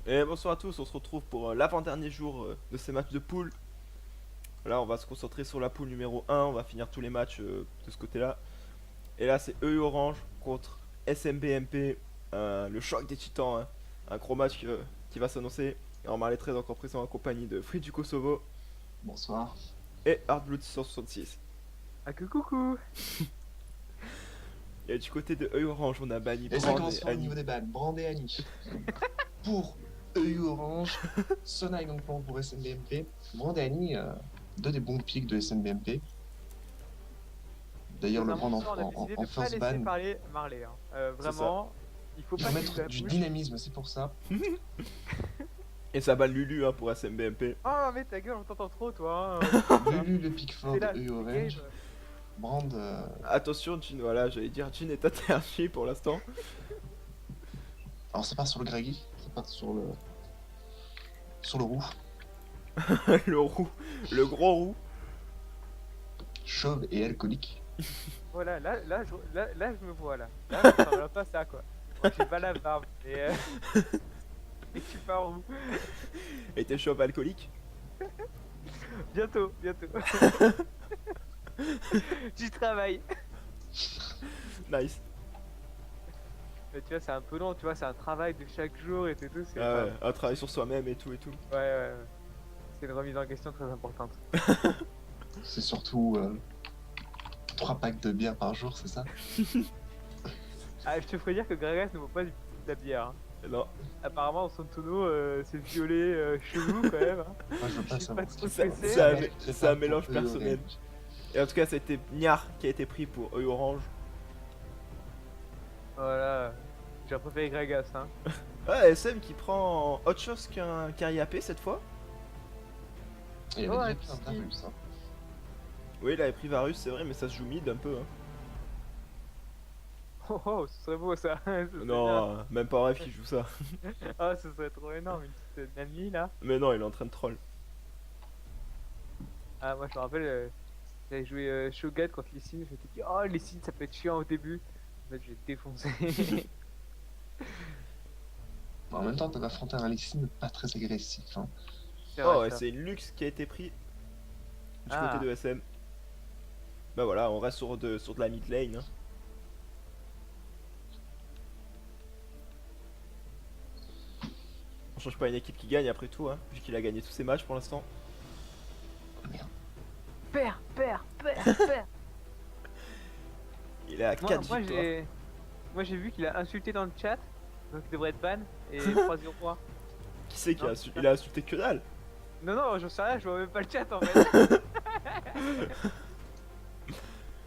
Et bonsoir à tous, on se retrouve pour l'avant-dernier jour de ces matchs de poule. Là, on va se concentrer sur la poule numéro 1, on va finir tous les matchs de ce côté-là. Et là, c'est EU Orange contre SMBMP, le choc des titans, hein. Un gros match qui va s'annoncer. Et on est très encore présent en compagnie de Free du Kosovo Bonsoir. et Hardblood 666. Ah que coucou. Et du côté de EU Orange, on a banni Et ça Brand commence et fort au Annie. niveau des balles. Brand et Annie. Pour EU Orange, Sonai donc pour SMBMP. Brand et Annie, deux des bons pics de SMBMP. D'ailleurs, le Brand Sincèrement, ça, on a décidé en de pas first laisser ban, parler Marley, hein. C'est ça. Vraiment, il faut il pas faut qu'il mettre la du bouge. dynamisme, c'est pour ça. Et ça bat Lulu hein, pour SMBMP. Oh, mais ta gueule, on t'entend trop, toi, hein. Lulu, le pic fort C'est de là, EU c'est Orange. game. Brand, Attention, Jin, voilà, j'allais dire Jin est interdit pour l'instant. alors ça part sur le Graggy, ça part sur le roux. Le roux, le gros roux. Chauve et alcoolique. Voilà, là, je me vois, là. Là, ça ressemble pas à ça, quoi. Bon, j'ai pas la barbe, et tu pars où? Et t'es chauve alcoolique. Bientôt, bientôt. J'y travaille. Nice. Mais tu vois, c'est un peu long, tu vois, c'est un travail de chaque jour et tout, c'est Ah enfin, ouais, un travail sur soi-même et tout et tout. ouais, ouais, ouais. C'est une remise en question très importante. C'est surtout 3 packs de bière par jour, c'est ça? Ah, je te ferais dire que Gragas ne vaut pas de la bière, hein. Non, Apparemment, son tonneau, c'est violet chelou quand même, hein. Moi, je veux pas Je sais pas savoir. trop ce ça- que c'est. ça- mais- c'est un mélange personnel. Et en tout cas, c'était Niar qui a été pris pour œil orange. Voilà. J'ai préféré Gragas, hein. Ah, SM qui prend autre chose qu'un IAP cette fois. Il y Oh, avait et déjà puis- plein d'interviews, ça. Oui, il avait pris Varus, c'est vrai, mais ça se joue mid un peu. Hein. Oh, oh, ce serait beau ça. Ce serait bien. Non, même pas en rêve qui joue ça. Oh, ce serait trop énorme, une petite Nami là. Mais non, il est en train de troll. Ah, moi je me rappelle, j'avais joué Shogun contre Lee Sin. Je m'étais dit, oh, Lee Sin ça peut être chiant au début. En fait, j'ai défoncé. En même temps, t'as affronté un Alexis pas très agressif. Hein. C'est Oh, vrai, ouais, ça. c'est une luxe qui a été pris du Ah. côté de SM. Bah voilà, on reste sur de la mid lane. Hein. On change pas une équipe qui gagne après tout, hein, vu qu'il a gagné tous ses matchs pour l'instant. Oh, merde. Père. Il est à 4 Moi, victoires. j'ai vu qu'il a insulté dans le chat, donc il devrait être ban et 3-0-3. Qui c'est qui a Non. insulté? Il a insulté que dalle. Non, non, j'en sais rien, je vois même pas le chat en fait.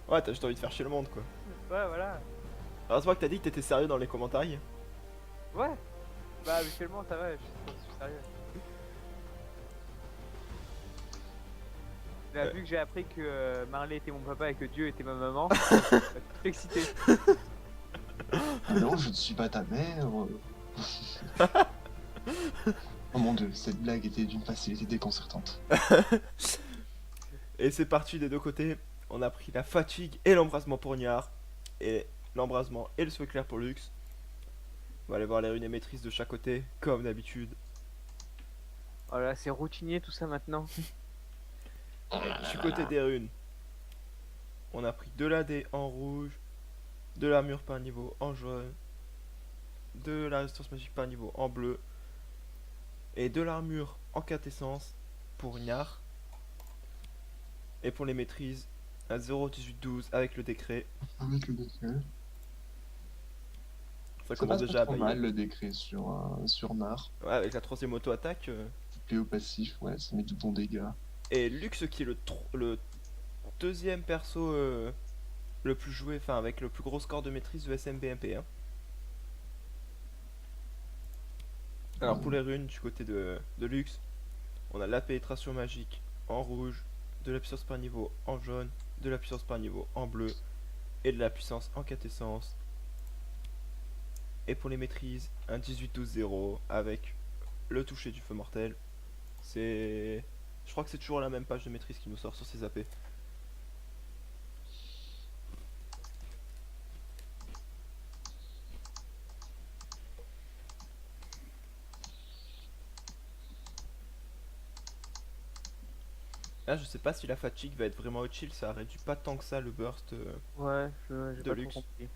Ouais, t'as juste envie de faire chier le monde quoi. Ouais, voilà. Heureusement que t'as dit que t'étais sérieux dans les commentaires. Ouais. Bah, habituellement, ça va, je suis sérieux. Là, Ouais. vu que j'ai appris que Marley était mon papa et que Dieu était ma maman, je suis tout excité. Ah non, je ne suis pas ta mère. Oh mon dieu, cette blague était d'une facilité déconcertante. Et c'est parti des deux côtés. On a pris la fatigue et l'embrasement pour Niar. Et l'embrasement et le souhait clair pour Lux. On va aller voir les runes et maîtrises de chaque côté, comme d'habitude. Oh là, c'est routinier tout ça maintenant. Du côté des runes, on a pris de l'AD en rouge, de l'armure par niveau en jaune, de la résistance magique par niveau en bleu, et de l'armure en quintessence pour Niar. Et pour les maîtrises, à 0,1812 avec le décret. Avec le décret. Ça Ça commence passe déjà à pas trop bailler. mal le décret sur Nar. Ouais, avec la troisième auto-attaque. PO passif, ouais, ça met du bon dégât. Et Lux qui est le deuxième perso le plus joué, enfin avec le plus gros score de maîtrise de SMBMP. Hein. Alors pour les runes du côté de Lux, on a la pénétration magique en rouge, de la puissance par niveau en jaune, de la puissance par niveau en bleu et de la puissance en quintessence. Et pour les maîtrises, un 18-12-0 avec le toucher du feu mortel. C'est... Je crois que c'est toujours la même page de maîtrise qui nous sort sur ces AP. Là, je sais pas si la fatigue va être vraiment utile, ça réduit pas tant que ça le burst. Ouais, j'ai De pas trop luxe. compris.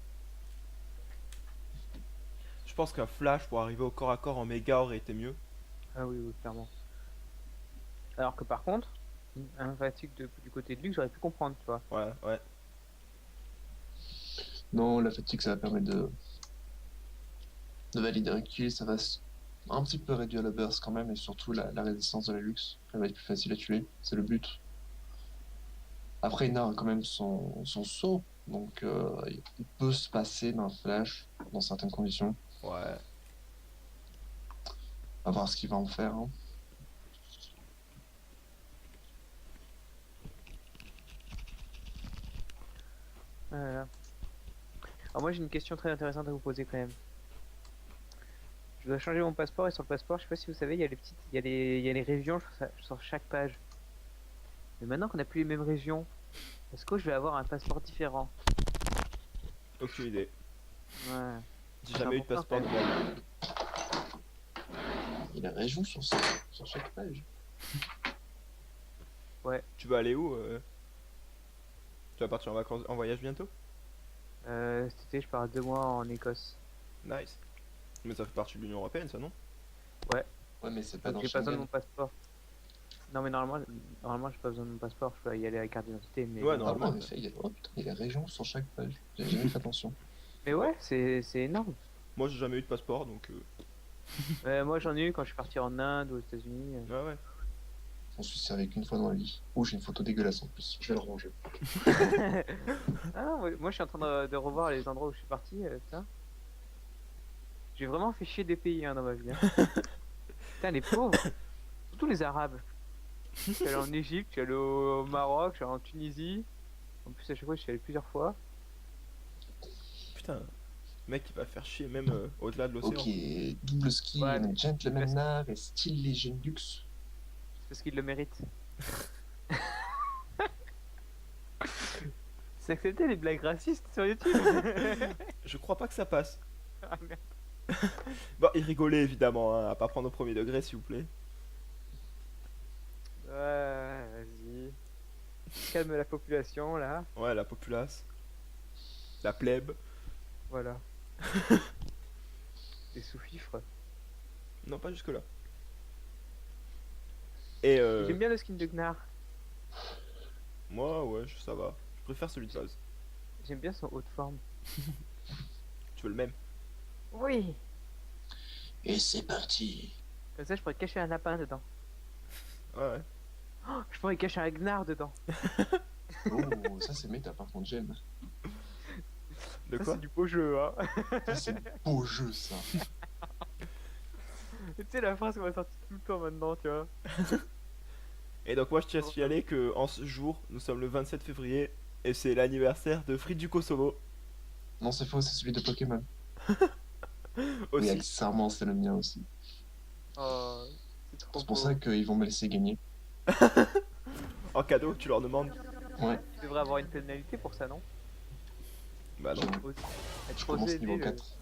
Je pense qu'un flash pour arriver au corps à corps en méga aurait été mieux. Ah oui, oui, clairement. Alors que par contre, un fatigue du côté de lui, j'aurais pu comprendre, tu vois. Ouais, ouais. Non, la fatigue, ça va permettre de valider un kill, ça va un petit peu réduire le burst quand même, et surtout la résistance de la luxe. Elle va être plus facile à tuer, c'est le but. Après, Ina a quand même son saut, donc il peut se passer d'un flash dans certaines conditions. Ouais. À voir ce qu'il va en faire, hein. Voilà. Alors moi j'ai une question très intéressante à vous poser quand même. Je dois changer mon passeport et sur le passeport, je sais pas si vous savez, il y a les petites, il y a les régions sur chaque page. Mais maintenant qu'on n'a plus les mêmes régions, est-ce que je vais avoir un passeport différent? Aucune idée. Ouais. J'ai jamais eu de important, passeport de quand ma vie. Il a raison sur chaque page. Tu vas aller où Tu vas partir en vacances, en voyage bientôt? Cet été je pars 2 mois en Écosse. Nice. Mais ça fait partie de l'Union Européenne, ça, non? Ouais. Ouais, mais c'est pas Donc dans j'ai pas besoin de Schengen. mon passeport. Non mais normalement j'ai pas besoin de mon passeport, je peux y aller avec carte d'identité. Mais Ouais, bon. Ah, normalement. en effet, oh, putain, il y a région sur chaque page. J'ai jamais fait attention. Mais ouais, c'est énorme. Moi, j'ai jamais eu de passeport, donc. Moi j'en ai eu quand je suis parti en Inde ou aux États-Unis. Ouais, ouais. On suis servi qu'une fois dans la vie. Oh, j'ai une photo dégueulasse en plus. Je vais le ranger. Ah non, moi je suis en train de revoir les endroits où je suis parti, putain. J'ai vraiment fait chier des pays hein, dans ma vie. Hein. Putain, les pauvres, surtout les Arabes. Je suis allé en Égypte, je suis allé au Maroc, je suis allé en Tunisie. En plus, à chaque fois, je suis allé plusieurs fois. Putain. Le mec, il va faire chier même au-delà de l'océan. Ok, double ski, Ouais, mais- gentleman art et style Legion Lux. C'est parce qu'ils le méritent. C'est accepté les blagues racistes sur YouTube. Je crois pas que ça passe. Ah, merde. Bon, il rigolait évidemment, hein, à pas prendre au premier degré, s'il vous plaît. Ouais, vas-y. Calme la population là. Ouais, la populace. La plèbe. Voilà. Les sous-fifres. Non, pas jusque-là. Et J'aime bien le skin de Gnar. moi, ouais, ça va. Je préfère celui de base. J'aime bien son haut de forme. Tu veux le même? Oui. Et c'est parti. Comme ça, je pourrais cacher un lapin dedans. Ouais, ouais. Oh, je pourrais cacher un Gnar dedans. Oh, ça c'est méta par contre, j'aime. De Ça, quoi? c'est du beau jeu, hein. Ça c'est beau jeu ça. Tu sais, la phrase qu'on va sortir tout le temps maintenant, tu vois. Et donc moi je tiens à signaler que en ce jour, nous sommes le 27 février et c'est l'anniversaire de Free du Kosovo Non, c'est faux, c'est celui de Pokémon. Oui, aussi. accessoirement, c'est le mien aussi. Oh, c'est trop C'est pour beau. ça qu'ils vont me laisser gagner. En cadeau, tu leur demandes. Ouais, Tu devrais avoir une pénalité pour ça, non? Bah non. Ose- Être je commence osé niveau aider le- 4.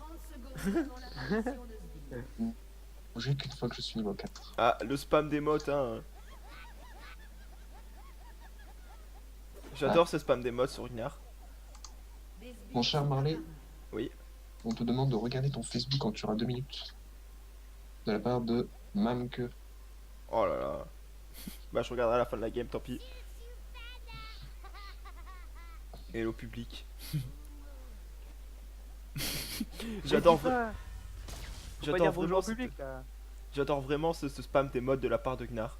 J'ai qu'une fois que je suis niveau 4. Ah, le spam d'émotes, hein. J'adore ce spam d'émotes sur Ignar. Mon cher Marley, Oui. on te demande de regarder ton Facebook quand tu auras 2 minutes. De la part de Mamke. Oh là là. Bah je regarderai à la fin de la game, tant pis. Hello public. J'adore Mais dis pas, faut pas j'adore dire vraiment bonjour au ce- public là. j'adore vraiment ce spam d'émotes de la part de Gnar.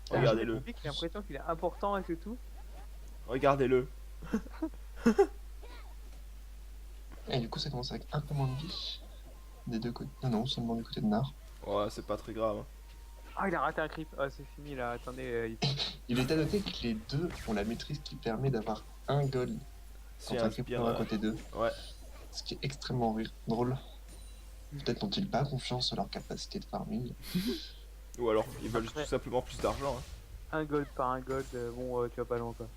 Putain, Regardez-le. Le public, j'ai l'impression qu'il est important et que tout. Regardez-le. Et du coup, ça commence avec un peu moins de vie. Des deux côtés. Non, non, seulement du côté de Nar. Ouais, c'est pas très grave. Hein. Ah, il a raté un creep. Ah, c'est fini là. Attendez. Il est à noter que les deux ont la maîtrise qui permet d'avoir un goal Si quand un creep inspire. à côté d'eux. Ouais. Ce qui est extrêmement drôle. Peut-être n'ont-ils pas confiance en leur capacité de farming. Ou alors ils veulent Après- tout simplement plus d'argent. Hein. Un gold par un gold. Bon, tu vas pas loin quoi.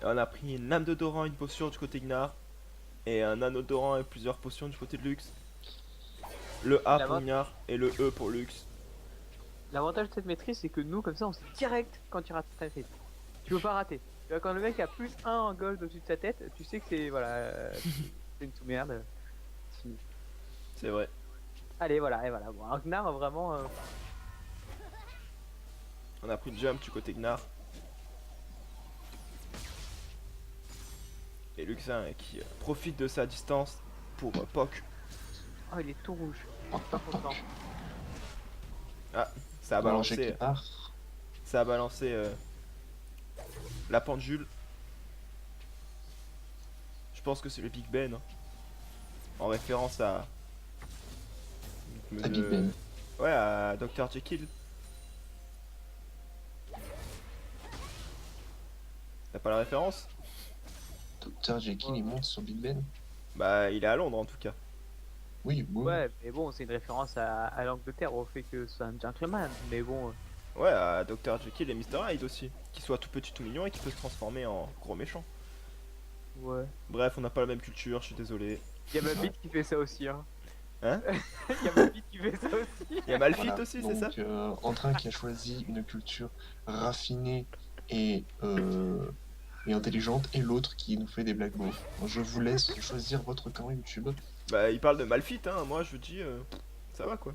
Et on a pris une lame d'odorant, une potion du côté Gnar. Et un anneau d'odorant et plusieurs potions du côté de Lux. Le A La pour vente. Gnar et le E pour Lux. L'avantage de cette maîtrise, c'est que nous, comme ça, on sait direct quand tu rates ta maîtrise. Tu peux pas rater. Tu vois, quand le mec a plus un en gold au-dessus de sa tête, tu sais que c'est voilà, c'est une sous-merde. C'est fini. C'est vrai. Allez, voilà, et voilà. Bon, alors Gnar, vraiment, On a pris une jump du côté Gnar. Et Luxin qui profite de sa distance pour poke. oh, il est tout rouge. Poc, Pas poc, content. poc. Ça a Manger qui balancé, part. ça a balancé la pendule. Je pense que c'est le Big Ben. Hein. En référence à. À Big Ben. Ouais, à Dr. Jekyll. T'as pas la référence? Dr. Jekyll, il monte sur Big Ben. Bah, il est à Londres en tout cas. Oui, oui. Ouais, mais bon, c'est une référence à l'Angleterre, au fait que c'est un gentleman. Mais bon, Ouais, à Dr. Jekyll et Mr. Hyde aussi. Qui soit tout petit, tout mignon et qui peut se transformer en gros méchant. ouais. Bref, on n'a pas la même culture, je suis désolé. Il y a ma bite qui fait ça aussi, hein. Hein? Il y a ma bite qui fait ça aussi. Il y a Malphite Voilà. aussi, c'est ça? Donc, Antrin qui a choisi une culture raffinée et intelligente, et l'autre qui nous fait des blagues beaufs. Je vous laisse choisir votre camp YouTube. Bah, il parle de Malphite, hein. Moi, je dis, ça va quoi.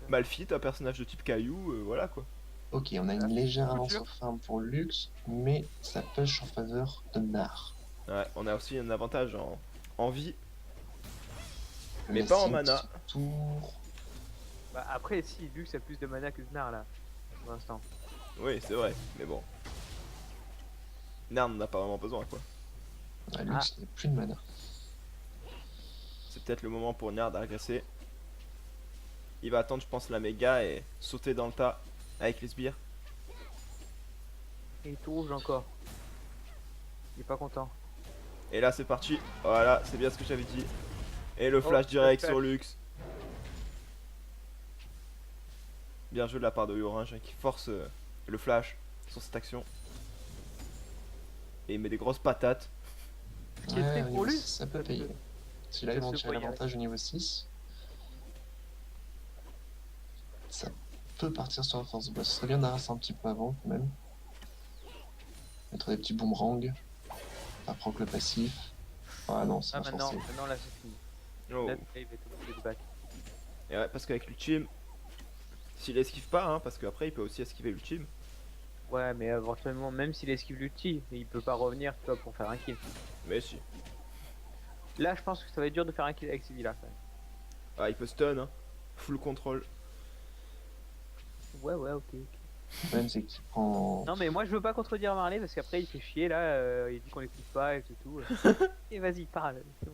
Malphite, un personnage de type caillou, voilà quoi. Ok, on a une légère avance Culture. en fin pour Lux, mais ça pêche en faveur de Nar. Ouais, on a aussi un avantage en vie, mais La pas en Sint mana. Tour. Bah, après, si, Lux a plus de mana que Gnar là, pour l'instant. Oui, c'est vrai, mais bon. Nern n'a pas vraiment besoin quoi. Lux n'a plus de mana. C'est peut-être le moment pour Nerd d'agresser. Il va attendre, je pense, la méga et sauter dans le tas avec les sbires. Et il est tout rouge encore. Il est pas content. Et là, c'est parti. Voilà, c'est bien ce que j'avais dit. Et le flash Oh, direct le flash. sur Lux. Bien joué de la part de Orange qui force le flash sur cette action. Et il met des grosses patates. Qui est très au pour niveau lui. 6, ça peut payer. Si là, Ça ils vont se tirer voit y l'avantage au niveau 6, ça peut partir sur la force boss. Ce serait bien d'arraser un petit peu avant quand même. Mettre des petits boomerangs. Pas proc le passif. Ah non, c'est Ah, pas maintenant, forcé. maintenant là, c'est fini. Oh. Là, il va être obligé de back. Et ouais, parce qu'avec l'ultime, s'il esquive pas, hein, parce qu'après il peut aussi esquiver l'ultime. Ouais, mais éventuellement, même s'il esquive l'ulti, il peut pas revenir, tu vois, pour faire un kill. Mais si. Là, je pense que ça va être dur de faire un kill avec Sivilla quand même. Ah, il peut stun, hein. Full control. Ouais, ok. Le problème, c'est qu'il prend. Non, mais moi, je veux pas contredire Marley parce qu'après, il fait chier là, il dit qu'on l'écoute pas et tout. Et vas-y, parle. C'est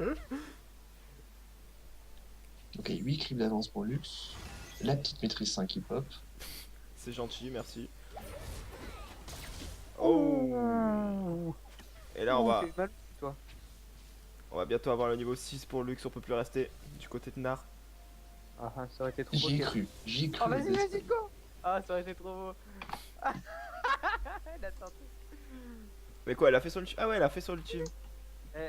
bon. Ok, 8 creeps d'avance pour Lux. La petite maîtrise 5 qui pop. C'est gentil, merci. Oh. Et là, on fait mal, toi. va bientôt avoir le niveau 6 pour Lux, on peut plus rester du côté de Nar. Ah, ça aurait été trop beau. J'y ai cru, j'y ai cru. Oh, vas-y, go. Ah, ça aurait été trop beau. Elle a tenté. Mais quoi, elle a fait sur l'ultime? Ah ouais, elle a fait sur l'ultime. Bah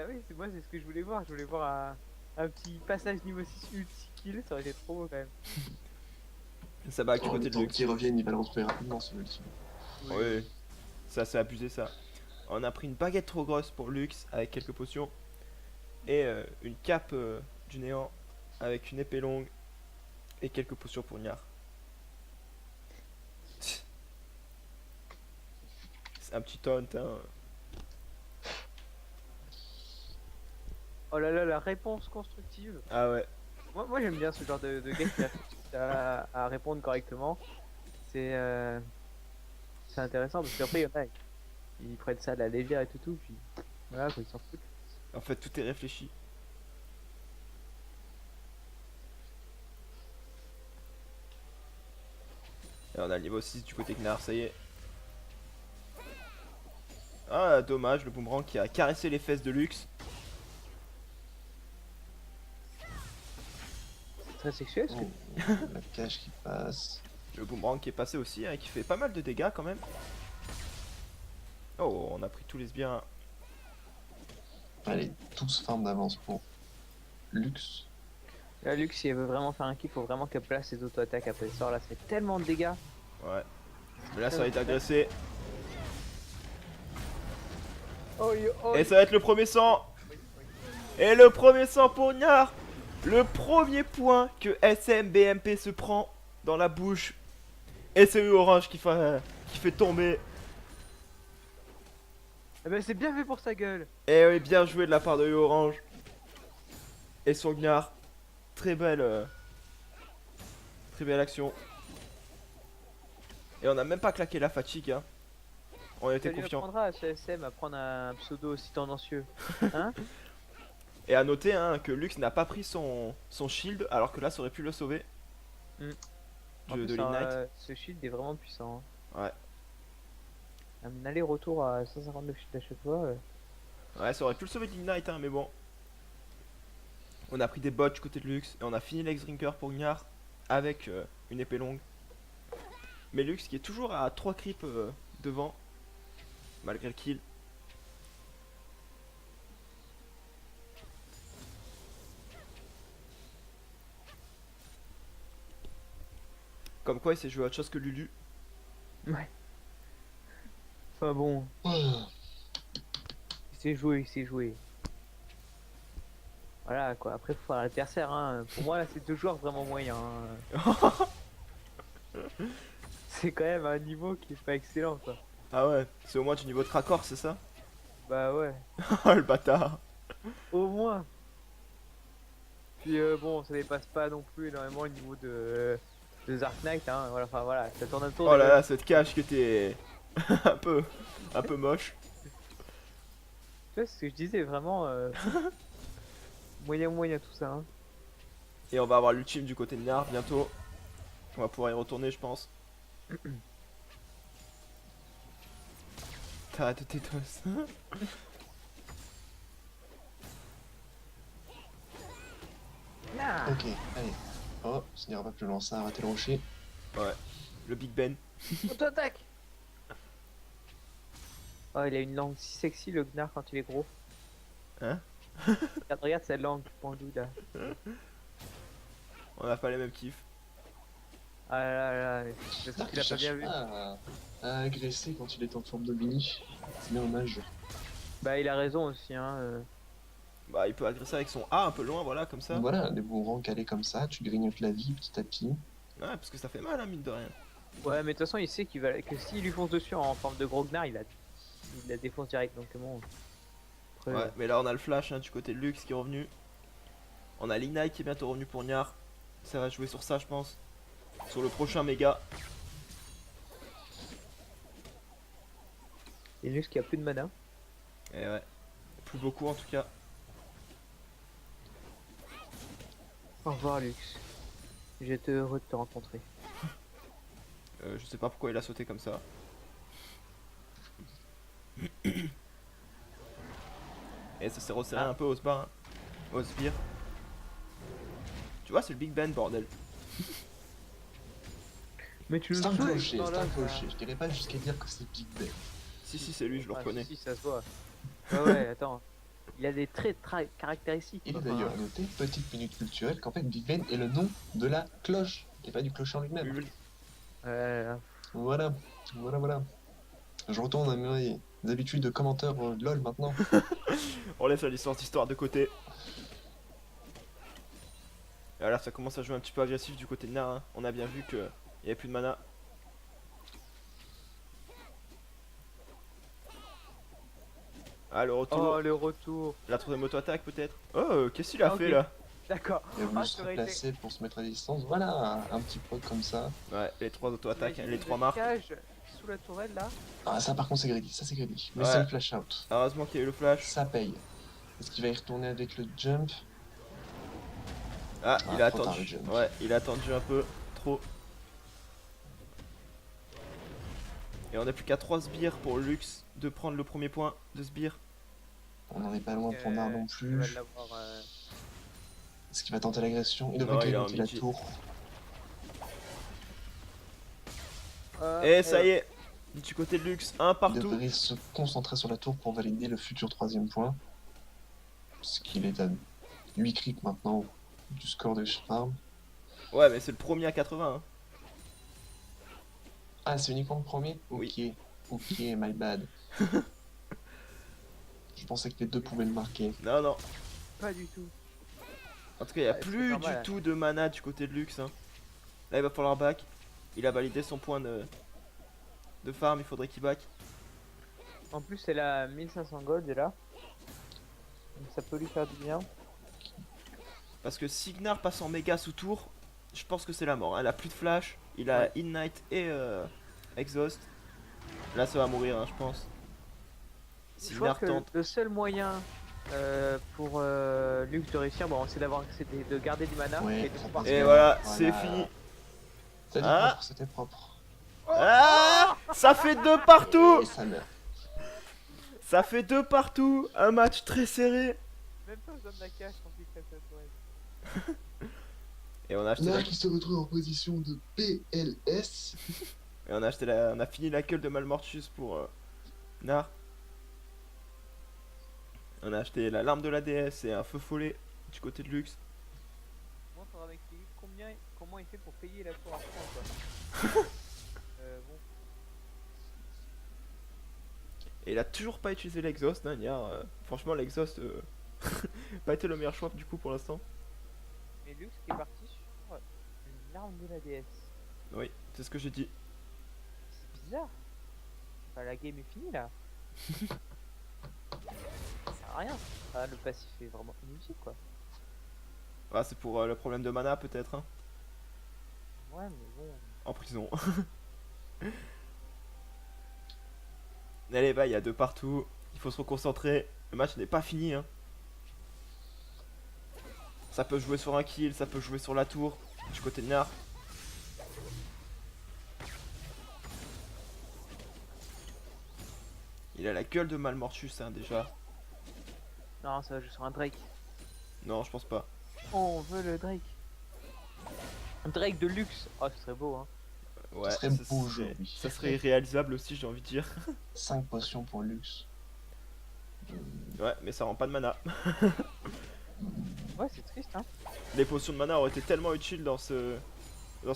oui, c'est moi, c'est ce que je voulais voir. Je voulais voir un petit passage niveau 6 ulti kill, ça aurait été trop beau quand même. Ça va du En côté même de temps Lux. qu'ils reviennent, il va le retrouver rapidement sur l'ultime. Oui, ça c'est abusé ça. On a pris une baguette trop grosse pour Lux avec quelques potions. Et une cape du néant avec une épée longue. Et quelques potions pour Niar. C'est un petit taunt hein. Oh là là, la réponse constructive. Ah ouais. Moi j'aime bien ce genre de gars qui à répondre correctement. C'est intéressant parce qu'après il y en a, ils prennent ça à la légère et tout, puis voilà quoi, ils s'en foutent. En fait tout est réfléchi. Et on a le niveau 6 du côté Gnar, ça y est. Ah dommage, le boomerang qui a caressé les fesses de Lux. C'est très sexuel parce que Oh, la cache qui passe. Le boomerang qui est passé aussi hein, et qui fait pas mal de dégâts quand même. Oh, on a pris tous les sbires. Allez, 12 formes d'avance pour Lux. La Lux, si elle veut vraiment faire un kill, faut vraiment qu'elle place ses auto-attaques après le sort là, ça fait tellement de dégâts. Ouais. Mais là, ça va être agressé. Oh, Et ça va être le premier sang. Et le premier sang pour Gnar. Le premier point que SMBMP se prend dans la bouche. Et c'est eu Orange qui fait tomber. Eh ben c'est bien fait pour sa gueule. Et oui, bien joué de la part de U Orange. Et son Gnar. Très belle action. Et on n'a même pas claqué la fatigue. Hein. On était Ça lui confiant. apprendra à CSM à prendre un pseudo aussi tendancieux. Hein? Et à noter hein, que Lux n'a pas pris son shield. Alors que là, ça aurait pu le sauver. Mm. De, En plus, de l'Ignite. ce shield est vraiment puissant. Hein. Ouais. Un aller-retour à 159 shield à chaque fois. Ouais, ça aurait pu le sauver de l'Ignite, hein, mais bon. On a pris des bots du côté de Lux. Et on a fini l'ex-drinker pour Gnar. Avec une épée longue. Mais Lux qui est toujours à 3 creeps devant. Malgré le kill. Comme quoi il s'est joué à autre chose que Lulu. Ouais. Enfin bon, il s'est joué, il s'est joué. Voilà quoi, après faut faire l'adversaire. Hein. Pour moi là c'est deux joueurs vraiment moyens. Hein. C'est quand même un niveau qui est pas excellent quoi. Ah ouais, c'est au moins du niveau de raccord, c'est ça? Bah ouais, Oh le bâtard. au moins. Puis bon, ça dépasse pas non plus énormément le niveau de Dark Knight. Hein. Voilà, enfin voilà, ça tourne un tour. Oh là là, cette cache qui était un peu moche. Tu vois ce que je disais, vraiment moyen tout ça. Hein. Et on va avoir l'ultime du côté de Gnar bientôt. On va pouvoir y retourner, je pense. T'arrêtes de tétos. Ah. Ok, allez. Oh, ça n'ira pas plus loin, ça a raté le rocher. Ouais, le Big Ben. Auto-attaque. Oh, il a une langue si sexy le Gnar quand il est gros. Hein? Regarde cette langue pendue là. On a pas les mêmes kiffs. Ah là là, j'espère qu'il a pas bien vu. À agresser quand il est en forme de mini. C'est bien dommage. Bah il a raison aussi hein. Bah il peut agresser avec son A un peu loin, voilà, comme ça. Ouais, Voilà, des boomerangs calés comme ça, tu grignotes la vie petit à petit. parce que ça fait mal, hein, mine de rien. Ouais mais de toute façon il sait que s'il lui fonce dessus en forme de gros Gnar, il la défonce direct donc bon. Après, Ouais, mais là on a le flash hein, du côté de Lux qui est revenu. On a l'Ignite qui est bientôt revenu pour Gnar. Ça va jouer sur ça, je pense. Sur le prochain méga. il est juste qu'il a plus de mana. Et ouais. Plus beaucoup en tout cas. Au revoir Lux. J'étais heureux de te rencontrer. Je sais pas pourquoi il a sauté comme ça. Et ça s'est resserré un peu au sbar. Hein. Au sbire. Tu vois, c'est le Big Ben, bordel. Mais tu C'est un joues, clocher, non, c'est là, un ça- clocher. Je dirais pas jusqu'à dire que c'est Big Ben. Si, si, c'est lui, je le Ah, reconnais. Si, ça se voit. Ouais, attends. Il a des traits caractéristiques. Il est enfin, d'ailleurs noté, petite minute culturelle, qu'en fait Big Ben est le nom de la cloche, et pas du clocher en lui-même. Oui, oui. Voilà, voilà. Je retourne à mes habitudes de commentaire LOL maintenant. On laisse la licence d'histoire de côté. Et là, ça commence à jouer un petit peu agressif du côté de Gnar. Hein. On a bien vu qu'il n'y avait plus de mana. Ah, le retour. Oh, le retour. La troisième auto-attaque peut-être. Oh, qu'est-ce qu'il a Ok. fait là? D'accord. Il a voulu Ah, se ça aurait été- replacer pour se mettre à distance. Voilà, un petit pote comme ça. Ouais, les trois auto-attaques, T'imagines les le trois marques. cage sous la tourelle là. Ah, ça par contre c'est greedy, ça c'est greedy. Mais Ouais. c'est le flash out. Heureusement qu'il y a eu le flash. Ça paye. Est-ce qu'il va y retourner avec le jump? Ah, il a trop tard, attendu. le jump. Ouais, il a attendu un peu trop. Et on a plus qu'à 3 sbires pour Lux de prendre le premier point de sbire. On n'en est pas loin pour Nar non Il va plus. l'avoir. Est-ce qu'il va tenter l'agression? Il Non, devrait il a grignoter la envie de- tour. Et ça y est, du côté de Lux, un Il partout. devrait se concentrer sur la tour pour valider le futur troisième point. Parce qu'il est à 8 creeps maintenant. du score de Charme. Ouais, mais c'est le premier à 80. Hein. Ah, c'est uniquement le premier? Oui. Ok, ok, my bad. Je pensais que les deux pouvaient le marquer. Non, non. Pas du tout. En tout cas, il n'y a Ouais, c'est plus normal, du hein. tout de mana du côté de Lux. Hein. Là, il va falloir back. Il a validé son point de farm, il faudrait qu'il back. En plus, elle a 1500 gold là. Donc ça peut lui faire du bien. Parce que si Gnar passe en méga sous tour, je pense que c'est la mort. Elle a plus de flash, il a Ouais. Ignite et Exhaust. Là, ça va mourir, hein, je pense. Si Je crois Gnar que tente. le seul moyen pour Lux de réussir, bon, c'est de garder du mana Ouais, et de ça pouvoir passe Et bien. voilà, Voilà. c'est fini. C'était Ah. propre, c'était propre. Ah, ça fait 2 partout. Et ça meurt. Ça fait 2 partout. Un match très serré. même pas besoin de la cache quand il crée cette tourelle. Et on a acheté la... Là qui se retrouve en position de PLS. Et on a fini la queue de Malmortius pour Gnar. On a acheté la larme de la déesse et un feu follet du côté de Lux. Moi, faudra m'expliquer comment il fait pour payer la tour à fond, quoi. Bon, Et il a toujours pas utilisé l'exhaust, hein, Gnar. Franchement, l'exhaust pas été le meilleur choix du coup pour l'instant. mais Lux qui est parti sur une larme de la déesse. Oui, c'est ce que j'ai dit. C'est bizarre. Enfin, la game est finie là. Ça sert à rien. Ah, le passif est vraiment inutile quoi. Ah, c'est pour le problème de mana peut-être, hein, Ouais, mais bon. en prison. Allez, va, il y a 2 partout. Il faut se reconcentrer. Le match n'est pas fini. Hein. Ça peut jouer sur un kill, ça peut jouer sur la tour. Du côté de Gnar. Il a la gueule de Malmortius, hein, déjà. Non, ça va jouer sur un Drake. Non, je pense pas. Oh, on veut le Drake. Un Drake de luxe. Oh, ce serait beau, hein. Ouais, serait beau jeu, oui. ça serait réalisable aussi, j'ai envie de dire. 5 potions pour Lux. Ouais, mais ça rend pas de mana. Ouais, c'est triste, hein. Les potions de mana auraient été tellement utiles dans ce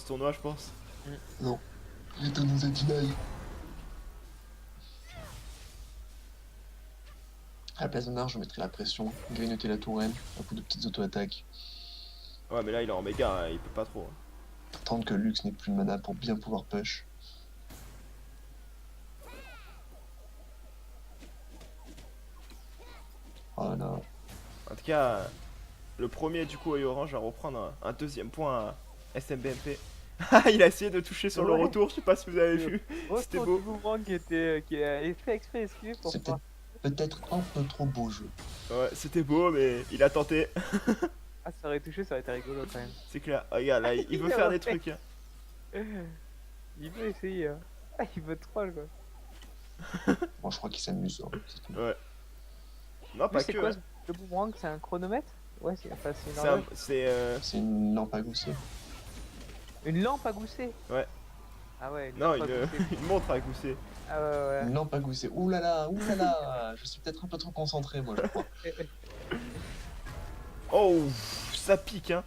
tournoi, je pense. Non. Rito nous a deny. À la place de Nar, je mettrai la pression, grignoter la tourelle, un coup de petites auto-attaques, Ouais, mais là, il est en méga, hein, il peut pas trop. Hein. attendre que Lux n'ait plus de mana pour bien pouvoir push. Voilà. En tout cas, le premier, du coup, œil orange va reprendre un deuxième point à SMBMP. Ah, il a essayé de toucher sur le Ouais. retour, je sais pas si vous avez vu. C'était Retour beau. du boomerang qui a fait exprès esquivé pour C'était pas. peut-être un peu trop beau jeu. Ouais, c'était beau, mais il a tenté. Ah, ça aurait touché, ça aurait été rigolo quand même. C'est clair. Ah, regarde, là, il veut faire des trucs. Hein. Il veut essayer, hein. Ah, il veut troll quoi. Moi, je crois qu'il s'amuse. Hein, c'est tout. Ouais. Non, Lui, pas c'est que. quoi hein. le boomerang? C'est un chronomètre? Ouais, c'est enfin, c'est une C'est horloge. C'est une lampe à gousset. Une lampe à gousset? Ouais. Ah ouais, une Non, lampe à gousset. une montre à gousser. Ah ouais, Une lampe à gousset. Ouh là là, je suis peut-être un peu trop concentré, moi, je crois. ouais. Oh, ça pique, hein.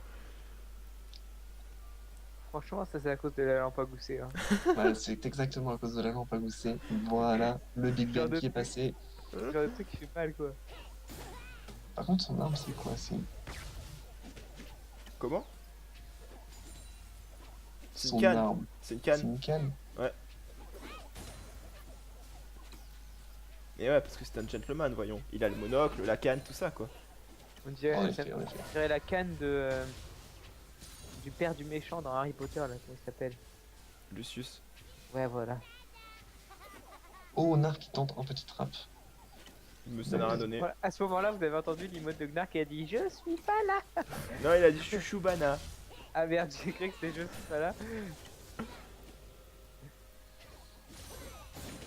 Franchement, ça c'est à cause de la lampe à gousset. Hein. Voilà, c'est exactement à cause de la lampe à gousset. Voilà, le Big Genre Bang de qui est truc. passé. C'est le genre de truc qui fait mal quoi. Par contre, son arme, c'est quoi? C'est Comment? C'est une son canne. arme. C'est une C'est canne. une canne. Et ouais, parce que c'est un gentleman, voyons. Il a le monocle, la canne, tout ça, quoi. On dirait, En ça effet, en effet. on dirait la canne de du père du méchant dans Harry Potter là, comment il s'appelle? Lucius. Ouais, voilà. Oh, Nar qui tente un petit trap. Ça n'a rien donné. Voilà, à ce moment-là, vous avez entendu l'emote de Gnar qui a dit je suis pas là. Non, il a dit chouchoubana. Ah merde, j'ai cru que c'était je suis pas là.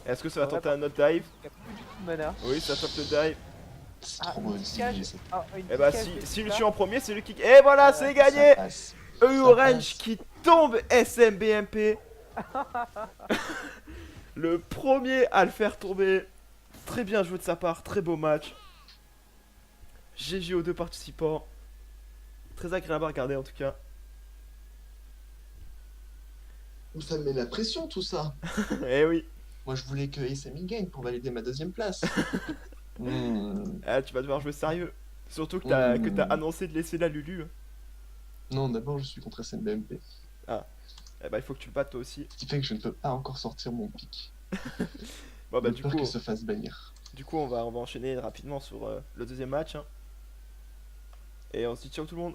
Est-ce que ça va Ouais, tenter un autre dive? Il y a plus du tout de mana. Oui, ça tape le dive. C'est Ah, trop une beau cage. dit. C'est Ah, une Et bah, cage si de le ça. tue en premier, c'est lui qui. Et voilà, c'est gagné! ça passe. E Ça Orange passe. qui tombe SMBMP. Le premier à le faire tomber. Très bien joué de sa part, très beau match. GG aux deux participants. très agréable à regarder en tout cas. Ça me met la pression tout ça. Eh oui, Moi je voulais que ASMI gagne pour valider ma deuxième place. Hmm. ah, tu vas devoir jouer sérieux. Surtout que t'as annoncé de laisser la Lulu. Non, d'abord je suis contre SMBMP. Ah, eh bah il faut que tu le battes toi aussi. Ce qui fait que je ne peux pas encore sortir mon pic. Bon bah De peur qu'il se fasse bannir. du coup on va enchaîner rapidement sur le deuxième match. Hein. Et on se dit ciao tout le monde.